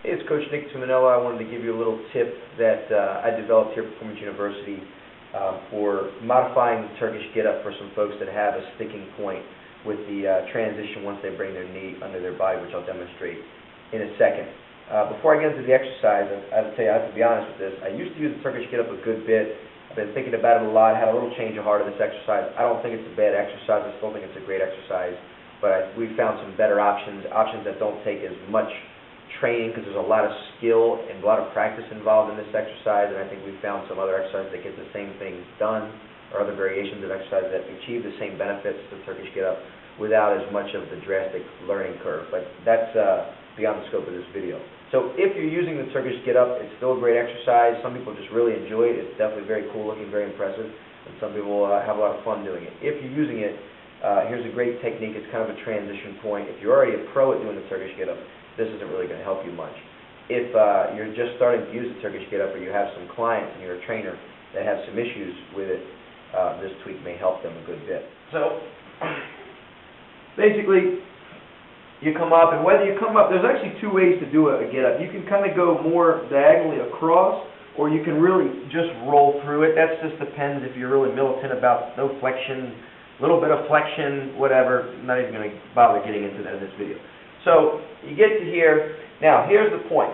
Hey, it's Coach Nick Tuminello. I wanted to give you a little tip that I developed here at Performance University for modifying the Turkish get-up for some folks that have a sticking point with the transition once they bring their knee under their body, which I'll demonstrate in a second. Before I get into the exercise, I have to be honest with this. I used to use the Turkish get-up a good bit. I've been thinking about it a lot. I had a little change of heart of this exercise. I don't think it's a bad exercise. I still think it's a great exercise. But we found some better options that don't take as much training, because there's a lot of skill and a lot of practice involved in this exercise, and I think we've found some other exercises that get the same thing done, or other variations of exercise that achieve the same benefits to Turkish get-up without as much of the drastic learning curve. But that's beyond the scope of this video. So if you're using the Turkish get-up, it's still a great exercise. Some people just really enjoy it. It's definitely very cool looking, very impressive, and some people have a lot of fun doing it. If you're using it, here's a great technique. It's kind of a transition point. If you're already a pro at doing the Turkish get-up, this isn't really going to help you much. If you're just starting to use the Turkish get-up, or you have some clients and you're a trainer that have some issues with it, this tweak may help them a good bit. So, basically, you come up, and whether you come up, there's actually two ways to do a get-up. You can kind of go more diagonally across, or you can really just roll through it. That just depends if you're really militant about no flexion, a little bit of flexion, whatever. I'm not even going to bother getting into that in this video. So you get to here. Now here's the point.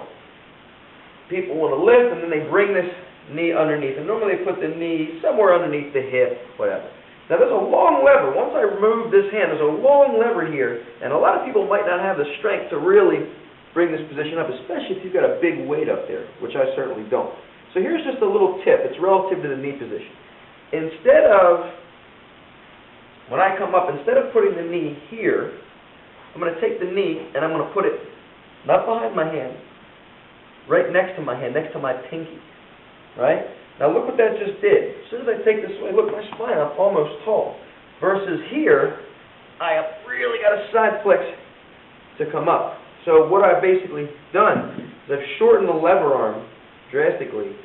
People want to lift, and then they bring this knee underneath. And normally they put the knee somewhere underneath the hip, whatever. Now there's a long lever. Once I remove this hand, there's a long lever here. And a lot of people might not have the strength to really bring this position up, especially if you've got a big weight up there, which I certainly don't. So here's just a little tip. It's relative to the knee position. When I come up, instead of putting the knee here, I'm going to take the knee and I'm going to put it not behind my hand, right next to my hand, next to my pinky, right? Now look what that just did. As soon as I take this away, look, my spine, I'm almost tall. Versus here, I have really got to side flex to come up. So what I've basically done is I've shortened the lever arm drastically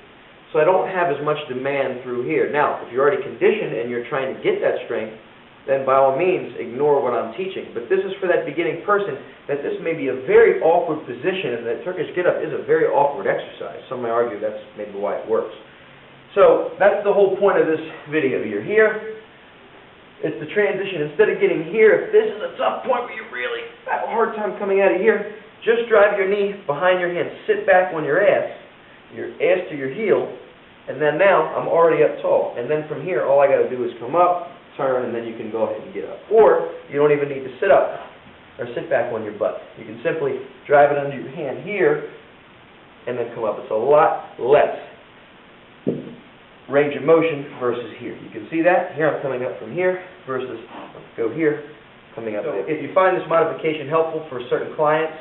so I don't have as much demand through here. Now, if you're already conditioned and you're trying to get that strength, then by all means ignore what I'm teaching. But this is for that beginning person that this may be a very awkward position, and that Turkish get-up is a very awkward exercise. Some may argue that's maybe why it works. So that's the whole point of this video. You're here. It's the transition. Instead of getting here, if this is a tough point where you really have a hard time coming out of here, just drive your knee behind your hand. Sit back on your ass to your heel, and then now I'm already up tall. And then from here, all I got to do is come up, turn, and then you can go ahead and get up. Or you don't even need to sit up or sit back on your butt. You can simply drive it under your hand here and then come up. It's a lot less range of motion versus here. You can see that. Here I'm coming up from here versus, let's go here, coming up. So if you find this modification helpful for certain clients,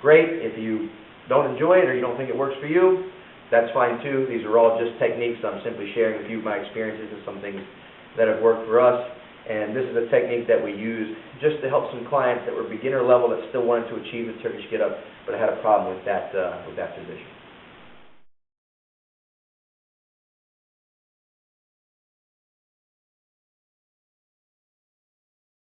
great. If you don't enjoy it or you don't think it works for you, that's fine too. These are all just techniques. I'm simply sharing with you my experiences and some things that have worked for us, and this is a technique that we use just to help some clients that were beginner level that still wanted to achieve the Turkish get-up but had a problem with that position.